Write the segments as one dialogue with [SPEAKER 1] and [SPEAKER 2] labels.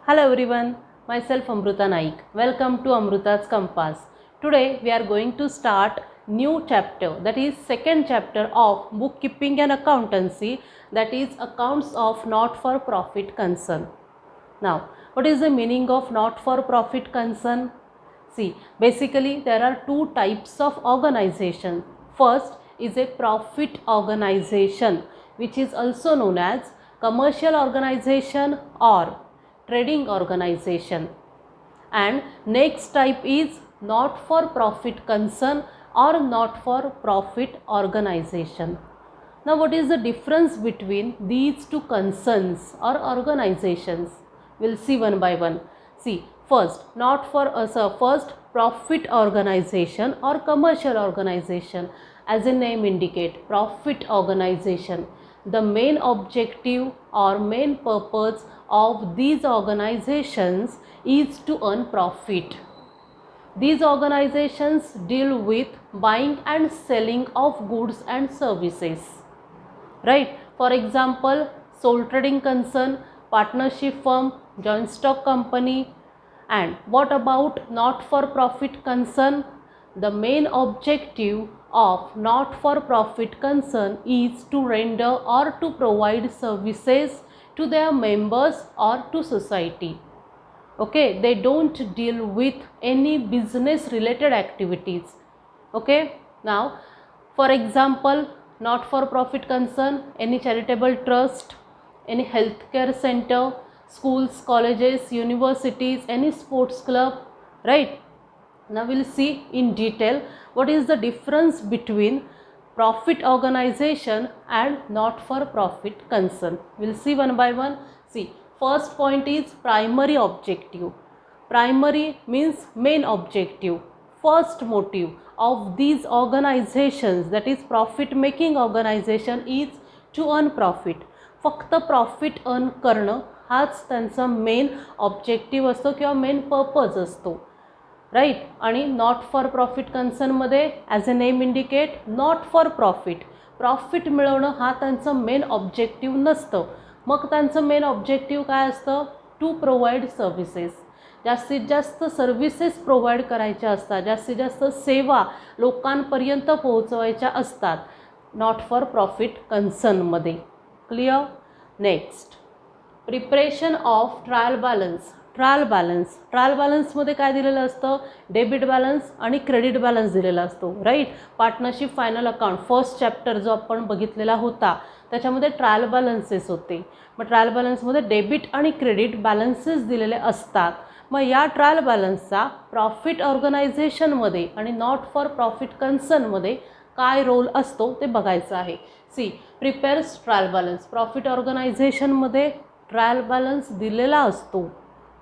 [SPEAKER 1] Hello everyone, myself Amruta Naik. Welcome to Amruta's Compass. Today we are going to start new chapter, that is second chapter of bookkeeping and accountancy, that is accounts of not for profit concern. Now, what is the meaning of not for profit concern? See, basically there are two types of organization. First is a profit organization, which is also known as commercial organization or trading organization, and next type is not for profit concern or not for profit organization. Now what is the difference between these two concerns or organizations? We'll see one by one. See, first first profit organization or commercial organization. As the name indicate, profit organization, the main objective or main purpose of these organizations is to earn profit. These organizations deal with buying and selling of goods and services, right? For example, sole trading concern, partnership firm, joint stock company. And what about not for profit concern? The main objective of not for profit concern is to render or to provide services to their members or to society. Okay, they don't deal with any business related activities. Okay, now for example, not for profit concern, any charitable trust, any healthcare center, schools, colleges, universities, any sports club, right? Now we'll see in detail what is the difference between profit organization and not for profit concern. We'll see one by one. See, first point is primary objective. Primary means main objective, first motive of these organizations, that is profit making organization, is to earn profit. फक्त profit earn करणं हाच त्यांचा main objective असतो किंवा main purpose असतो, right. आणि not for profit कन्सर्नमध्ये as a name indicate, not for profit, profit मिळवणं हा त्यांचं मेन ऑब्जेक्टिव्ह नसतं. मग त्यांचं मेन ऑब्जेक्टिव्ह काय असतं? To provide services. जास्तीत जास्त सर्व्हिसेस प्रोव्हाइड करायच्या असतात, जास्तीत जास्त सेवा लोकांपर्यंत पोहोचवायच्या असतात नॉट फॉर प्रॉफिट कन्सर्नमध्ये. Clear? Next, preparation of trial balance. Trial बॅलन्समध्ये काय दिलेलं असतं? डेबिट बॅलन्स आणि क्रेडिट बॅलन्स दिलेला असतो, right. Partnership final account first chapter जो आपण बघितलेला होता त्याच्यामध्ये ट्रायल बॅलन्सेस होते. मग ट्रायल बॅलन्समध्ये डेबिट आणि क्रेडिट बॅलन्सेस दिलेले असतात. मग या ट्रायल बॅलन्सचा प्रॉफिट ऑर्गनायझेशनमध्ये आणि नॉट फॉर प्रॉफिट कन्सर्नमध्ये काय रोल असतो ते बघायचं आहे. See, prepares trial balance. Profit ऑर्गनायझेशनमध्ये ट्रायल बॅलन्स दिलेला असतो.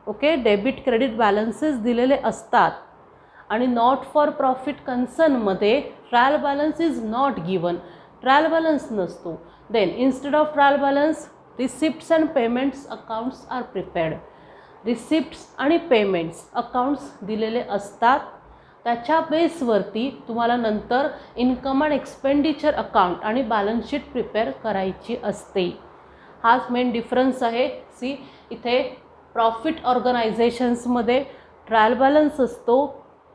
[SPEAKER 1] ओके, डेबिट क्रेडिट बॅलन्सेस दिलेले असतात. आणि नॉट फॉर प्रॉफिट कन्सर्नमध्ये trial balance is not given, trial balance नसतो. Then instead of trial balance receipts and payments accounts are prepared. Receipts आणि payments accounts दिलेले असतात. त्याच्या बेसवरती तुम्हाला नंतर इन्कम अँड एक्सपेंडिचर अकाउंट आणि बॅलन्स शीट प्रिपेअर करायची असते. हाच मेन डिफरन्स आहे. सी, इथे प्रॉफिट ऑर्गनायझेशन्समध्ये ट्रायल बॅलन्स असतो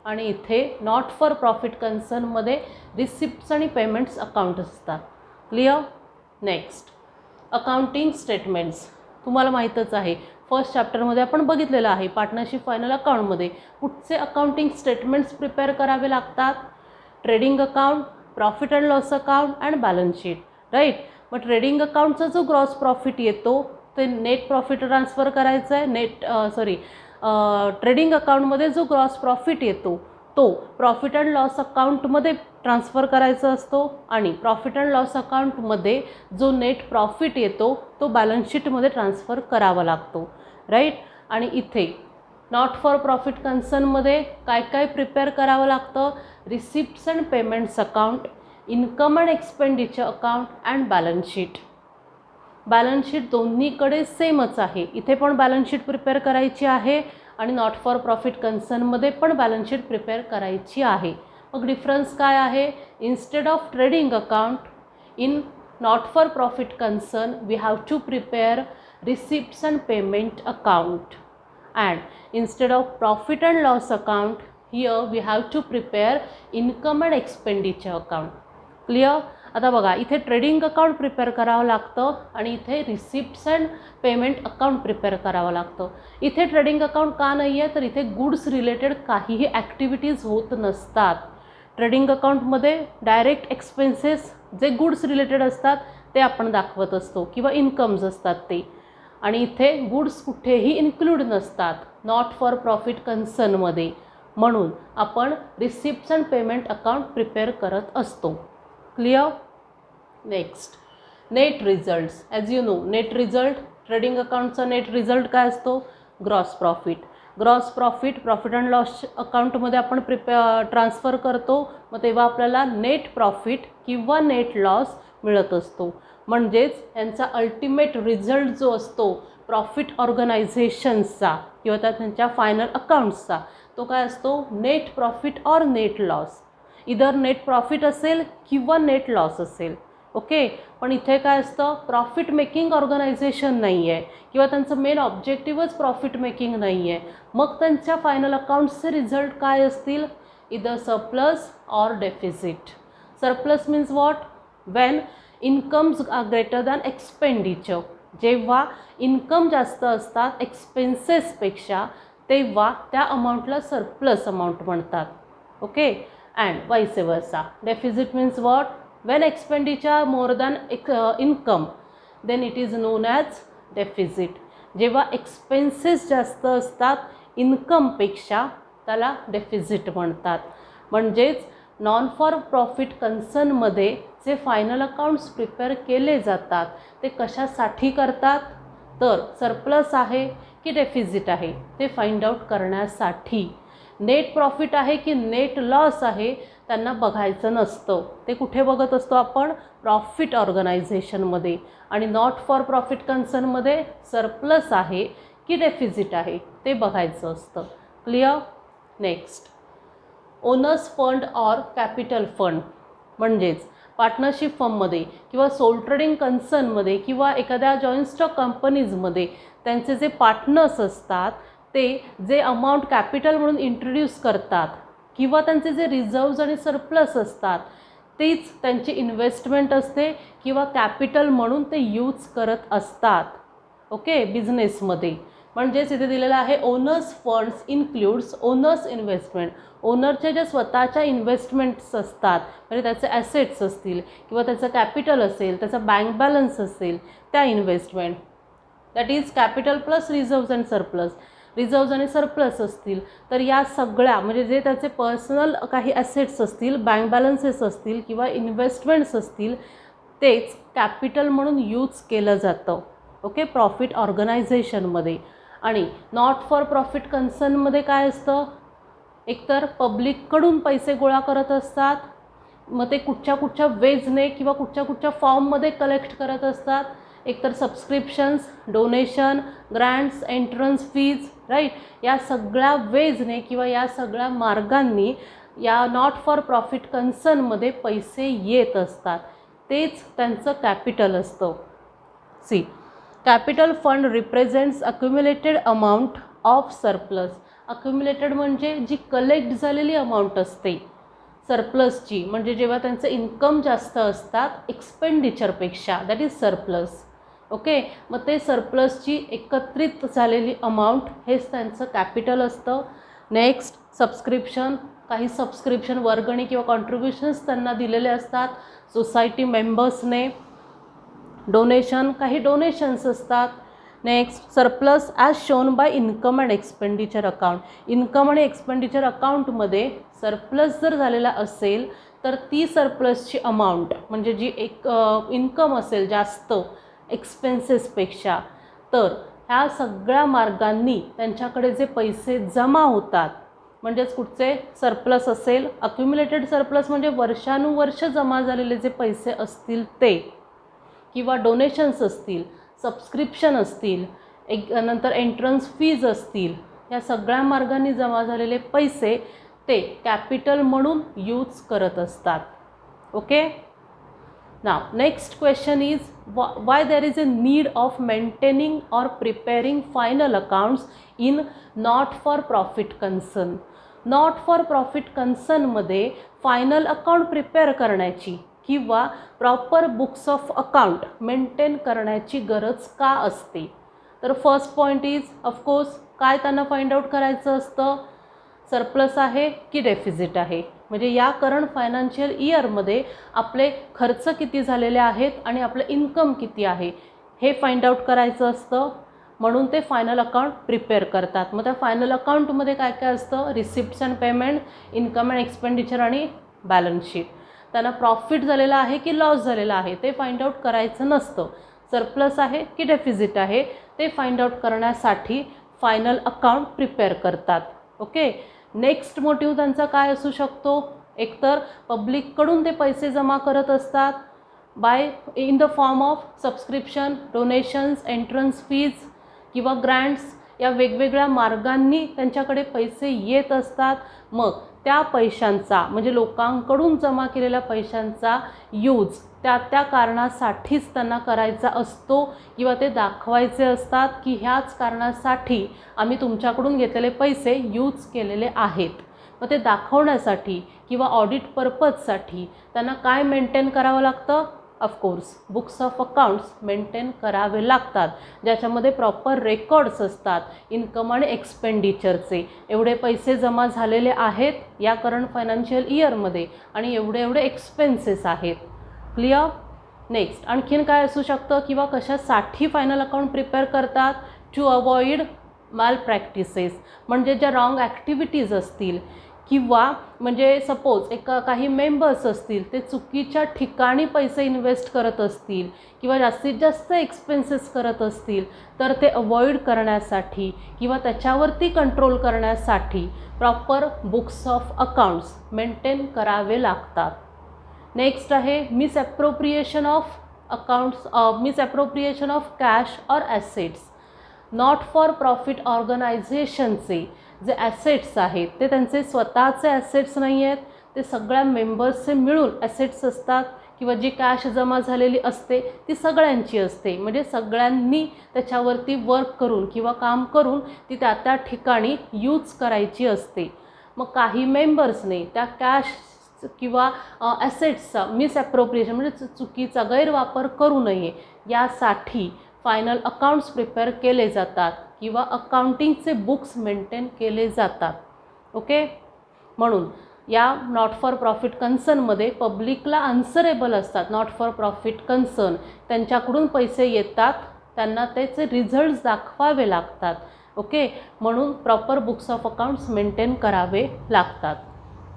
[SPEAKER 1] आणि इथे नॉट फॉर प्रॉफिट कन्सर्नमध्ये रिसिप्ट्स आणि पेमेंट्स अकाउंट असतात. क्लिअर? Next, accounting statements. तुम्हाला माहीतच आहे, फर्स्ट चॅप्टरमध्ये आपण बघितलेलं आहे. पार्टनरशिप फायनल अकाउंटमध्ये कुठचे अकाउंटिंग स्टेटमेंट्स प्रिपेअर करावे लागतात? Trading account, profit and loss account and balance sheet, right. मग ट्रेडिंग अकाउंटचा जो ग्रॉस प्रॉफिट येतो ते नेट प्रॉफिट ट्रान्सफर करायचं आहे. ट्रेडिंग अकाउंटमध्ये जो ग्रॉस प्रॉफिट येतो तो प्रॉफिट अँड लॉस अकाउंटमध्ये ट्रान्सफर करायचा असतो. आणि प्रॉफिट अँड लॉस अकाउंटमध्ये जो नेट प्रॉफिट येतो तो बॅलन्स शीटमध्ये ट्रान्सफर करावा लागतो, राईट. आणि इथे नॉट फॉर प्रॉफिट कन्सर्नमध्ये काय काय प्रिपेअर करावं लागतं? Receipts and payments account, income and expenditure account and balance sheet. Balance sheet दोन्हीकडे सेमच आहे. इथे पण बॅलन्स शीट प्रिपेअर करायची आहे आणि नॉट फॉर प्रॉफिट कन्सर्नमध्ये पण बॅलन्स शीट प्रिपेअर करायची आहे. मग डिफरन्स काय आहे? Instead of trading account in not for profit concern we have to prepare receipts and payment account. and instead of profit and loss account, here we have to prepare income and expenditure account. Clear. आता बघा इथे trading account prepare करावं लागतं आणि इथे receipts and payment account prepare करावं लागतं. इथे ट्रेडिंग अकाउंट का नाही आहे तर इथे गुड्स रिलेटेड काहीही ॲक्टिव्हिटीज होत नसतात. ट्रेडिंग अकाउंटमध्ये डायरेक्ट एक्सपेन्सेस जे गुड्स रिलेटेड असतात ते आपण दाखवत असतो किंवा इन्कम्स असतात ते, आणि इथे गुड्स कुठेही इन्क्लूड नसतात नॉट फॉर प्रॉफिट कन्सर्नमध्ये. म्हणून आपण receipts and payment account prepare करत असतो. Clear. Next, net results. As you know net result, trading अकाउंटचा नेट रिझल्ट काय असतो? Gross profit. Gross profit profit and loss अकाउंटमध्ये आपण ट्रान्सफर करतो, मग तेव्हा आपल्याला नेट प्रॉफिट किंवा नेट लॉस मिळत असतो. म्हणजेच यांचा अल्टिमेट रिझल्ट जो असतो प्रॉफिट ऑर्गनायझेशन्सचा किंवा त्यांच्या फायनल अकाउंट्सचा, तो काय असतो? Net profit or net loss. इधर नेट प्रॉफिट असेल किंवा नेट लॉस असेल. ओके. पण इथे काय असतं? प्रॉफिट मेकिंग ऑर्गनायझेशन नाही आहे किंवा त्यांचं मेन ऑब्जेक्टिव्हच प्रॉफिट मेकिंग नाही आहे. मग त्यांच्या फायनल अकाउंट्सचे रिझल्ट काय असतील? इधर surplus or deficit. Surplus means what? When incomes are greater than expenditure. जेव्हा इन्कम जास्त असतात एक्सपेन्सेसपेक्षा तेव्हा त्या अमाऊंटला सरप्लस अमाऊंट म्हणतात. Okay. and vice versa. Deficit means what? When expenditure more than income, then it is known as deficit. जेव्हा expenses जास्त असतात इन्कमपेक्षा त्याला डेफिसिट म्हणतात. म्हणजेच नॉन फॉर प्रॉफिट कन्सर्नमध्ये जे फायनल अकाउंट्स प्रिपेअर केले जातात ते कशासाठी करतात? तर सरप्लस आहे की डेफिसिट आहे ते फाइंड आउट करण्यासाठी. नेट प्रॉफिट आहे की नेट लॉस आहे त्यांना बघायचं नसतं. ते कुठे बघत असतो आपण? प्रॉफिट ऑर्गनायझेशनमध्ये. आणि नॉट फॉर प्रॉफिट कन्सर्नमध्ये सरप्लस आहे की डेफिसिट आहे ते बघायचं असतं. Clear. Next, owner's fund or capital fund. म्हणजेच पार्टनरशिप फर्ममध्ये किंवा सोल ट्रेडिंग कन्सर्नमध्ये किंवा एखाद्या जॉईंट स्टॉक कंपनीजमध्ये त्यांचे जे पार्टनर्स असतात ते जे अमाऊंट कॅपिटल म्हणून इंट्रोड्यूस करतात किंवा त्यांचे जे रिझर्व्ज आणि सरप्लस असतात तीच त्यांची इन्व्हेस्टमेंट असते किंवा कॅपिटल म्हणून ते यूज करत असतात. ओके. बिझनेसमध्ये. म्हणजेच इथे दिलेलं आहे owners funds includes owners investment. ओनरच्या ज्या स्वतःच्या इन्व्हेस्टमेंट्स असतात म्हणजे त्याचे ॲसेट्स असतील किंवा त्याचं कॅपिटल असेल, त्याचा बँक बॅलन्स असेल, त्या investment that is capital plus reserves and surplus. Reserves आणि सरप्लस असतील तर या सगळ्या म्हणजे जे त्याचे पर्सनल काही ॲसेट्स असतील, बँक बॅलन्सेस असतील किंवा इन्व्हेस्टमेंट्स असतील तेच कॅपिटल म्हणून यूज केलं जातं. ओके. प्रॉफिट ऑर्गनायझेशनमध्ये. आणि नॉट फॉर प्रॉफिट कन्सर्नमध्ये काय असतं? एकतर पब्लिककडून पैसे गोळा करत असतात, मग ते कुठच्या वेजने किंवा कुठच्या फॉर्ममध्ये कलेक्ट करत असतात. एकतर subscriptions, donation, grants, entrance fees, right. या सगळ्या वेजने किंवा या सगळ्या मार्गांनी या नॉट फॉर प्रॉफिट कन्सर्नमध्ये पैसे येत असतात. तेच त्यांचं कॅपिटल असतं. See, capital fund represents accumulated amount of surplus. Accumulated म्हणजे जी कलेक्ट झालेली अमाऊंट असते सरप्लसची, म्हणजे जेव्हा त्यांचं इन्कम जास्त असतात एक्सपेंडिचरपेक्षा, दॅट इज सरप्लस. ओके. मग ते सरप्लसची एकत्रित झालेली अमाऊंट हेच त्यांचं कॅपिटल असतं. Next, subscription. काही सबस्क्रिप्शन वर्गणी किंवा कॉन्ट्रीब्युशन्स त्यांना दिलेले असतात सोसायटी मेंबर्सने. डोनेशन, काही डोनेशन्स असतात. Next, surplus as shown by income and expenditure account. Income आणि एक्सपेंडिचर अकाउंटमध्ये सरप्लस जर झालेला असेल तर ती सरप्लसची अमाऊंट म्हणजे जी एक इन्कम असेल जास्त एक्सपेन्सेसपेक्षा, तर ह्या सगळ्या मार्गांनी त्यांच्याकडे जे पैसे जमा होतात म्हणजेच कुठचे सरप्लस असेल, अक्युम्युलेटेड सरप्लस म्हणजे वर्षानुवर्ष जमा झालेले जे पैसे असतील ते, किंवा डोनेशन्स असतील, सबस्क्रिप्शन असतील, नंतर एंट्रन्स फीज असतील, या सगळ्या मार्गांनी जमा झालेले पैसे ते कॅपिटल म्हणून यूज करत असतात. Okay. Now next question is why there is a need of maintaining or preparing final accounts in not for profit concern. Not for profit concern मध्ये फायनल अकाउंट प्रिपेअर करण्याची किंवा proper books of account maintain करण्याची गरज का असते. तर first point is of course काय त्यांना फाइंड आउट करायचं असतं, सरप्लस आहे की डेफिसिट आहे, म्हणजे या करंट फायनान्शियल इयरमध्ये आपले खर्च किती झालेले आहेत आणि आपलं इन्कम किती आहे हे फाइंड आउट करायचं असतं. म्हणून ते फायनल अकाउंट प्रिपेअर करतात. मग त्या फायनल अकाउंटमध्ये काय काय असतं, receipts and payment, income and expenditure आणि बॅलन्स शीट. त्यांना प्रॉफिट झालेला आहे की लॉस झालेला आहे ते फाइंड आउट करायचं नसतं. सरप्लस आहे की डेफिसिट आहे ते फाइंड आउट करण्यासाठी फायनल अकाउंट प्रिपेअर करतात. ओके. नेक्स्ट मोटिव्ह त्यांचा काय असू शकतो, एकतर पब्लिककडून ते पैसे जमा करत असतात by in the form of subscription, donations, entrance fees किंवा ग्रँट्स, या वेगवेगळ्या मार्गांनी त्यांच्याकडे पैसे येत असतात. मग त्या पैशांचा म्हणजे लोकांकडून जमा केलेल्या पैशांचा यूज त्या कारणासाठीच त्यांना करायचा असतो किंवा ते दाखवायचे असतात की ह्याच कारणासाठी आम्ही तुमच्याकडून घेतलेले पैसे यूज केलेले आहेत. मग ते दाखवण्यासाठी किंवा ऑडिट पर्पजसाठी त्यांना काय मेंटेन करावं लागतं, of course books of accounts maintain करावे लागतात, ज्याच्यामध्ये प्रॉपर रेकॉर्ड्स असतात इन्कम आणि एक्सपेंडिचरचे. एवढे पैसे जमा झालेले आहेत या करंट फायनान्शियल इयरमध्ये आणि एवढे एवढे एक्सपेन्सेस आहेत. क्लिअर. नेक्स्ट आणखीन काय असू शकतं किंवा कशासाठी फायनल अकाउंट प्रिपेअर करतात, टू अवॉइड माल प्रॅक्टिसेस, म्हणजे ज्या रॉंग ॲक्टिव्हिटीज असतील किंवा म्हणजे सपोज काही मेंबर्स असतील ते चुकीच्या ठिकाणी पैसे इन्व्हेस्ट करत असतील किंवा जास्तीत जास्त एक्सपेन्सेस करत असतील तर ते अवॉइड करण्यासाठी किंवा त्याच्यावरती कंट्रोल करण्यासाठी proper books of accounts maintain करावे लागतात. नेक्स्ट आहे misappropriation of accounts, misappropriation of cash और ॲसेट्स. नॉट फॉर प्रॉफिट ऑर्गनायझेशनचे जे ॲसेट्स आहेत ते त्यांचे स्वतःचे ॲसेट्स नाही आहेत, ते सगळ्या मेंबर्सचे मिळून ॲसेट्स असतात किंवा जी कॅश जमा झालेली असते ती सगळ्यांची असते, म्हणजे सगळ्यांनी त्याच्यावरती वर्क करून किंवा काम करून ती त्या ठिकाणी यूज करायची असते. मग काही मेंबर्सने त्या कॅश किंवा ॲसेट्सचा मिसअप्रोप्रिएशन म्हणजे चुकीचा गैरवापर करू नये यासाठी फायनल अकाउंट्स प्रिपेअर केले जातात किंवा अकाउंटिंगचे बुक्स मेंटेन केले जातात. ओके. म्हणून या नॉट फॉर प्रॉफिट कन्सर्नमध्ये पब्लिकला आन्सरेबल असतात. नॉट फॉर प्रॉफिट कन्सर्न त्यांच्याकडून पैसे येतात, त्यांना त्याचे रिझल्ट्स दाखवावे लागतात. ओके. म्हणून proper books of accounts maintain करावे लागतात.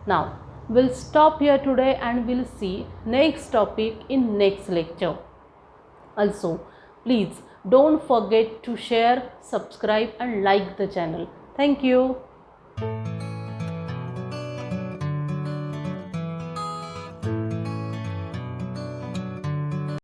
[SPEAKER 1] नाव we'll stop here today and we'll see next topic in next lecture. Also, please don't forget to share, subscribe and like the channel. Thank you.